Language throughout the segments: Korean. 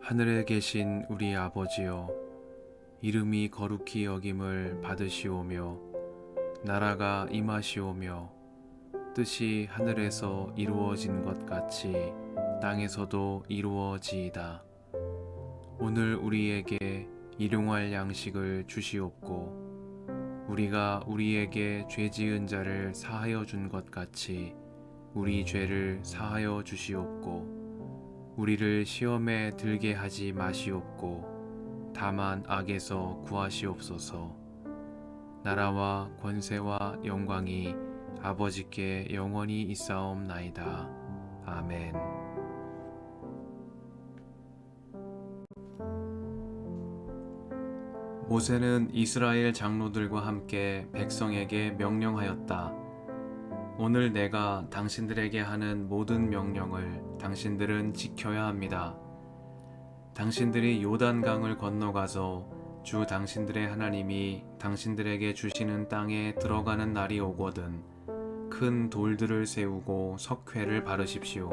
하늘에 계신 우리 아버지여, 이름이 거룩히 여김을 받으시오며 나라가 임하시오며 뜻이 하늘에서 이루어진 것 같이 땅에서도 이루어지이다. 오늘 우리에게 일용할 양식을 주시옵고 우리가 우리에게 죄 지은 자를 사하여 준 것 같이 우리 죄를 사하여 주시옵고 우리를 시험에 들게 하지 마시옵고 다만 악에서 구하시옵소서. 나라와 권세와 영광이 아버지께 영원히 있사옵나이다. 아멘. 모세는 이스라엘 장로들과 함께 백성에게 명령하였다. 오늘 내가 당신들에게 하는 모든 명령을 당신들은 지켜야 합니다. 당신들이 요단강을 건너가서 주 당신들의 하나님이 당신들에게 주시는 땅에 들어가는 날이 오거든 큰 돌들을 세우고 석회를 바르십시오.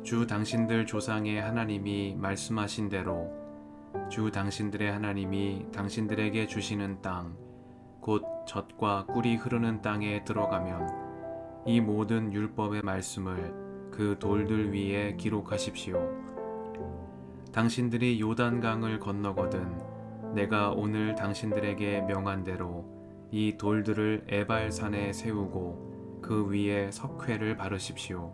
주 당신들 조상의 하나님이 말씀하신 대로 주 당신들의 하나님이 당신들에게 주시는 땅, 곧 젖과 꿀이 흐르는 땅에 들어가면 이 모든 율법의 말씀을 그 돌들 위에 기록하십시오. 당신들이 요단강을 건너거든 내가 오늘 당신들에게 명한 대로 이 돌들을 에발산에 세우고 그 위에 석회를 바르십시오.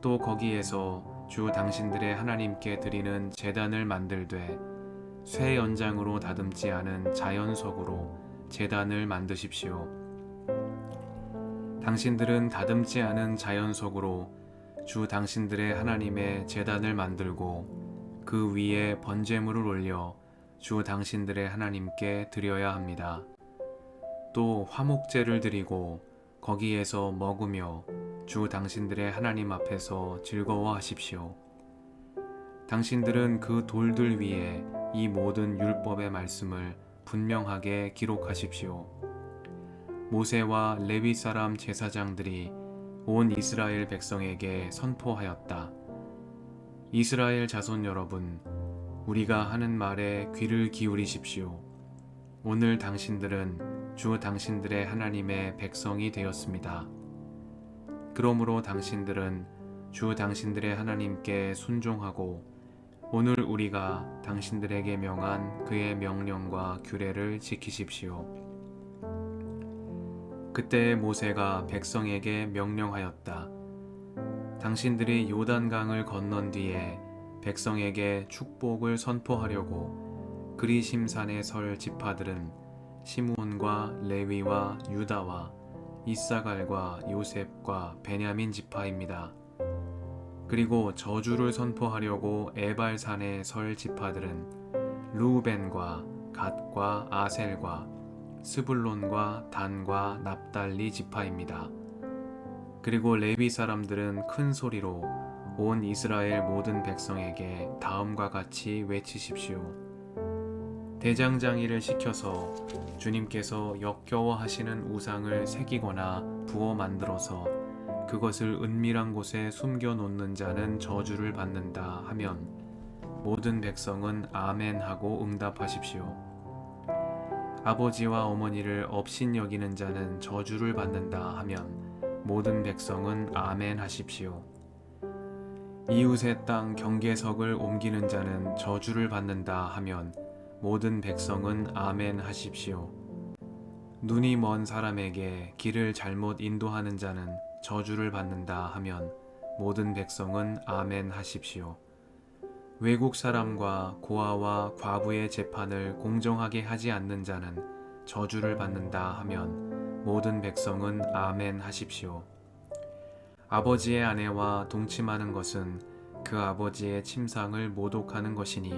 또 거기에서 주 당신들의 하나님께 드리는 제단을 만들되 쇠 연장으로 다듬지 않은 자연석으로 제단을 만드십시오. 당신들은 다듬지 않은 자연석으로 주 당신들의 하나님의 제단을 만들고 그 위에 번제물을 올려 주 당신들의 하나님께 드려야 합니다. 또 화목제를 드리고 거기에서 먹으며 주 당신들의 하나님 앞에서 즐거워하십시오. 당신들은 그 돌들 위에 이 모든 율법의 말씀을 분명하게 기록하십시오. 모세와 레위 사람 제사장들이 온 이스라엘 백성에게 선포하였다. 이스라엘 자손 여러분, 우리가 하는 말에 귀를 기울이십시오. 오늘 당신들은 주 당신들의 하나님의 백성이 되었습니다. 그러므로 당신들은 주 당신들의 하나님께 순종하고 오늘 우리가 당신들에게 명한 그의 명령과 규례를 지키십시오. 그때 모세가 백성에게 명령하였다. 당신들이 요단강을 건넌 뒤에 백성에게 축복을 선포하려고 그리심산에 설 지파들은 시므온과 레위와 유다와 이사갈과 요셉과 베냐민 지파입니다. 그리고 저주를 선포하려고 에발산에 설 지파들은 루벤과 갓과 아셀과 스불론과 단과 납달리 지파입니다. 그리고 레위 사람들은 큰 소리로 온 이스라엘 모든 백성에게 다음과 같이 외치십시오. 대장장이를 시켜서 주님께서 역겨워하시는 우상을 새기거나 부어 만들어서 그것을 은밀한 곳에 숨겨 놓는 자는 저주를 받는다 하면 모든 백성은 아멘 하고 응답하십시오. 아버지와 어머니를 업신여기는 자는 저주를 받는다 하면 모든 백성은 아멘 하십시오. 이웃의 땅 경계석을 옮기는 자는 저주를 받는다 하면 모든 백성은 아멘 하십시오. 눈이 먼 사람에게 길을 잘못 인도하는 자는 저주를 받는다 하면 모든 백성은 아멘 하십시오. 외국 사람과 고아와 과부의 재판을 공정하게 하지 않는 자는 저주를 받는다 하면 모든 백성은 아멘 하십시오. 아버지의 아내와 동침하는 것은 그 아버지의 침상을 모독하는 것이니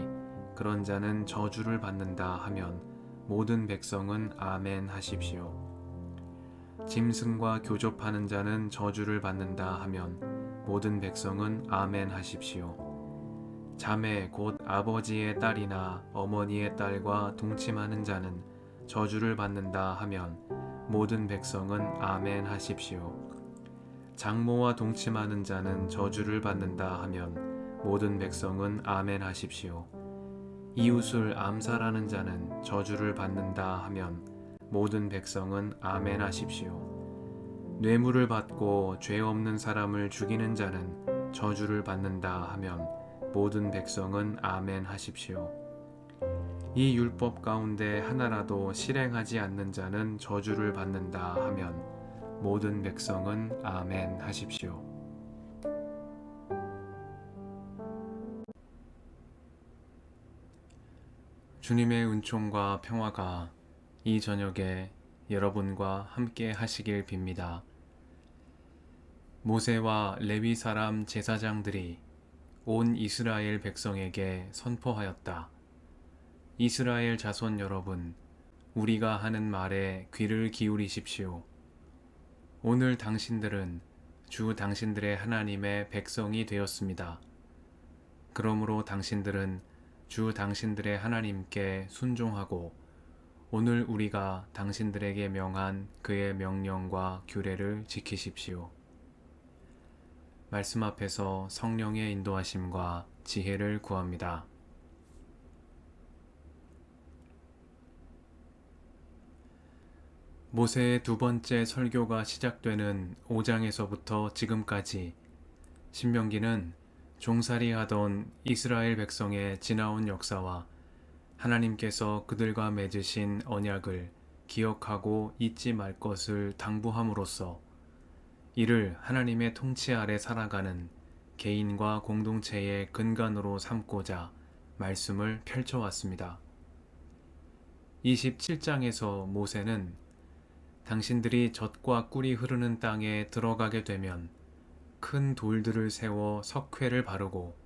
그런 자는 저주를 받는다 하면 모든 백성은 아멘 하십시오. 짐승과 교접하는 자는 저주를 받는다 하면 모든 백성은 아멘 하십시오. 자매 곧 아버지의 딸이나 어머니의 딸과 동침하는 자는 저주를 받는다 하면 모든 백성은 아멘 하십시오. 장모와 동침하는 자는 저주를 받는다 하면 모든 백성은 아멘 하십시오. 이웃을 암살하는 자는 저주를 받는다 하면 모든 백성은 아멘 하십시오. 뇌물을 받고 죄 없는 사람을 죽이는 자는 저주를 받는다 하면 모든 백성은 아멘 하십시오. 이 율법 가운데 하나라도 실행하지 않는 자는 저주를 받는다 하면 모든 백성은 아멘 하십시오. 주님의 은총과 평화가 이 저녁에 여러분과 함께 하시길 빕니다. 모세와 레위 사람 제사장들이 온 이스라엘 백성에게 선포하였다. 이스라엘 자손 여러분, 우리가 하는 말에 귀를 기울이십시오. 오늘 당신들은 주 당신들의 하나님의 백성이 되었습니다. 그러므로 당신들은 주 당신들의 하나님께 순종하고 오늘 우리가 당신들에게 명한 그의 명령과 규례를 지키십시오. 말씀 앞에서 성령의 인도하심과 지혜를 구합니다. 모세의 두 번째 설교가 시작되는 5장에서부터 지금까지 신명기는 종살이하던 이스라엘 백성의 지나온 역사와 하나님께서 그들과 맺으신 언약을 기억하고 잊지 말 것을 당부함으로써 이를 하나님의 통치 아래 살아가는 개인과 공동체의 근간으로 삼고자 말씀을 펼쳐왔습니다. 27장에서 모세는 당신들이 젖과 꿀이 흐르는 땅에 들어가게 되면 큰 돌들을 세워 석회를 바르고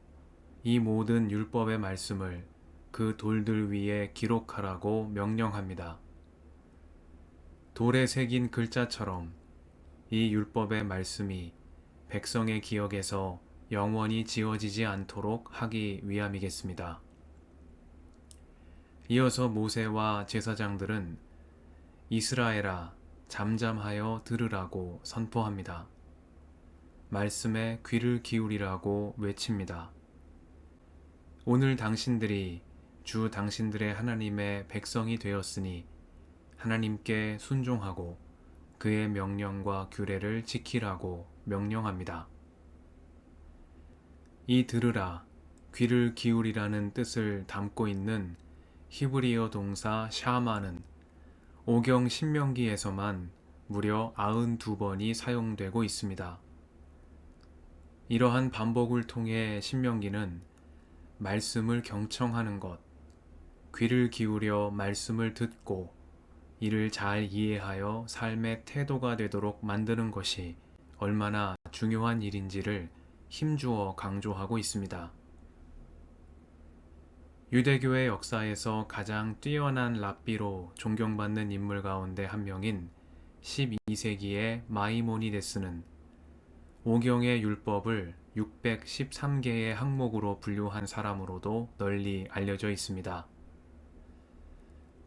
이 모든 율법의 말씀을 그 돌들 위에 기록하라고 명령합니다. 돌에 새긴 글자처럼 이 율법의 말씀이 백성의 기억에서 영원히 지워지지 않도록 하기 위함이겠습니다. 이어서 모세와 제사장들은 이스라엘아 잠잠하여 들으라고 선포합니다. 말씀에 귀를 기울이라고 외칩니다. 오늘 당신들이 주 당신들의 하나님의 백성이 되었으니 하나님께 순종하고 그의 명령과 규례를 지키라고 명령합니다. 이 들으라, 귀를 기울이라는 뜻을 담고 있는 히브리어 동사 샤마는 오경 신명기에서만 무려 92번이 사용되고 있습니다. 이러한 반복을 통해 신명기는 말씀을 경청하는 것, 귀를 기울여 말씀을 듣고 이를 잘 이해하여 삶의 태도가 되도록 만드는 것이 얼마나 중요한 일인지를 힘주어 강조하고 있습니다. 유대교의 역사에서 가장 뛰어난 랍비로 존경받는 인물 가운데 한 명인 12세기의 마이모니데스는 오경의 율법을 613개의 항목으로 분류한 사람으로도 널리 알려져 있습니다.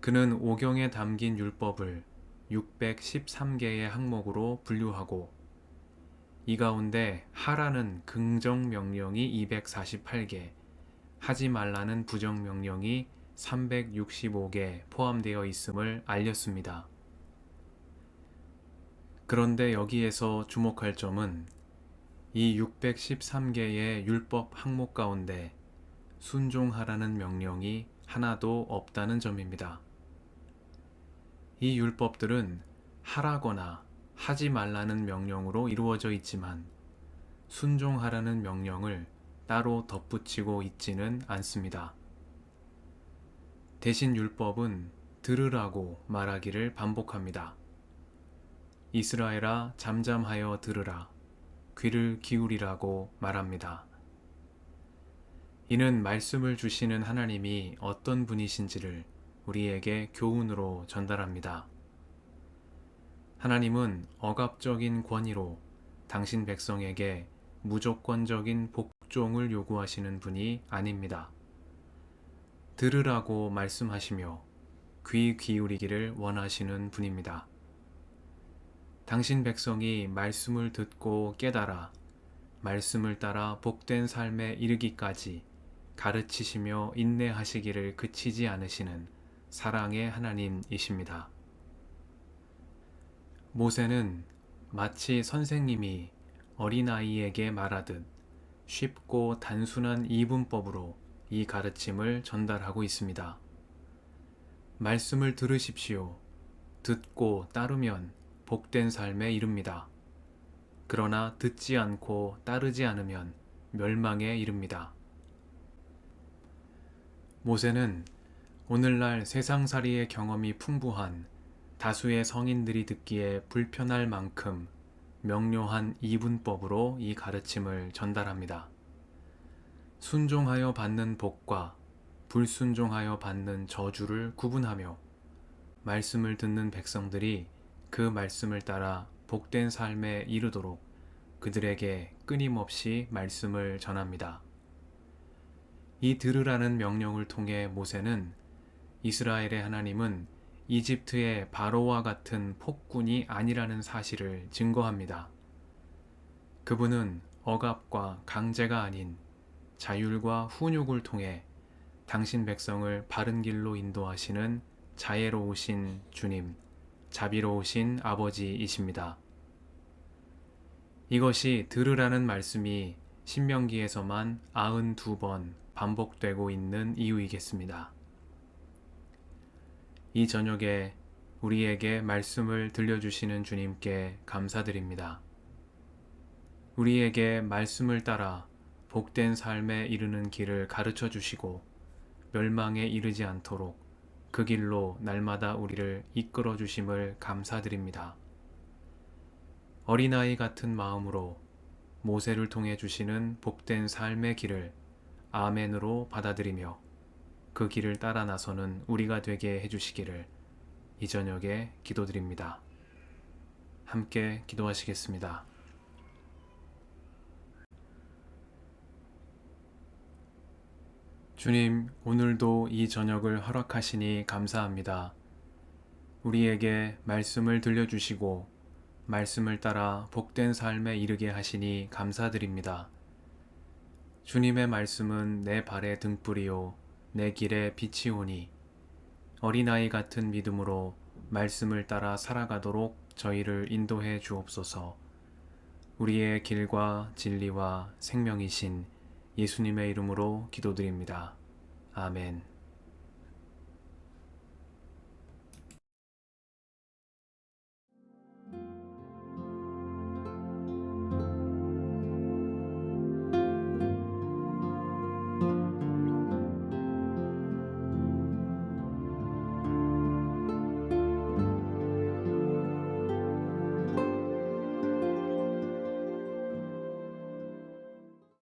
그는 오경에 담긴 율법을 613개의 항목으로 분류하고 이 가운데 하라는 긍정 명령이 248개, 하지 말라는 부정 명령이 365개 포함되어 있음을 알렸습니다. 그런데 여기에서 주목할 점은 이 613개의 율법 항목 가운데 순종하라는 명령이 하나도 없다는 점입니다. 이 율법들은 하라거나 하지 말라는 명령으로 이루어져 있지만 순종하라는 명령을 따로 덧붙이고 있지는 않습니다. 대신 율법은 들으라고 말하기를 반복합니다. 이스라엘아 잠잠하여 들으라, 귀를 기울이라고 말합니다. 이는 말씀을 주시는 하나님이 어떤 분이신지를 우리에게 교훈으로 전달합니다. 하나님은 억압적인 권위로 당신 백성에게 무조건적인 복종을 요구하시는 분이 아닙니다. 들으라고 말씀하시며 귀 기울이기를 원하시는 분입니다. 당신 백성이 말씀을 듣고 깨달아 말씀을 따라 복된 삶에 이르기까지 가르치시며 인내하시기를 그치지 않으시는 사랑의 하나님이십니다. 모세는 마치 선생님이 어린아이에게 말하듯 쉽고 단순한 이분법으로 이 가르침을 전달하고 있습니다. 말씀을 들으십시오. 듣고 따르면 복된 삶에 이릅니다. 그러나 듣지 않고 따르지 않으면 멸망에 이릅니다. 모세는 오늘날 세상살이의 경험이 풍부한 다수의 성인들이 듣기에 불편할 만큼 명료한 이분법으로 이 가르침을 전달합니다. 순종하여 받는 복과 불순종하여 받는 저주를 구분하며 말씀을 듣는 백성들이 그 말씀을 따라 복된 삶에 이르도록 그들에게 끊임없이 말씀을 전합니다. 이 들으라는 명령을 통해 모세는 이스라엘의 하나님은 이집트의 바로와 같은 폭군이 아니라는 사실을 증거합니다. 그분은 억압과 강제가 아닌 자율과 훈육을 통해 당신 백성을 바른 길로 인도하시는 자애로우신 주님, 자비로우신 아버지이십니다. 이것이 들으라는 말씀이 신명기에서만 92번 반복되고 있는 이유이겠습니다. 이 저녁에 우리에게 말씀을 들려주시는 주님께 감사드립니다. 우리에게 말씀을 따라 복된 삶에 이르는 길을 가르쳐 주시고 멸망에 이르지 않도록 그 길로 날마다 우리를 이끌어 주심을 감사드립니다. 어린아이 같은 마음으로 모세를 통해 주시는 복된 삶의 길을 아멘으로 받아들이며 그 길을 따라 나서는 우리가 되게 해주시기를 이 저녁에 기도드립니다. 함께 기도하시겠습니다. 주님, 오늘도 이 저녁을 허락하시니 감사합니다. 우리에게 말씀을 들려주시고 말씀을 따라 복된 삶에 이르게 하시니 감사드립니다. 주님의 말씀은 내 발의 등불이요 내 길의 빛이오니 어린아이 같은 믿음으로 말씀을 따라 살아가도록 저희를 인도해 주옵소서. 우리의 길과 진리와 생명이신 예수님의 이름으로 기도드립니다. 아멘.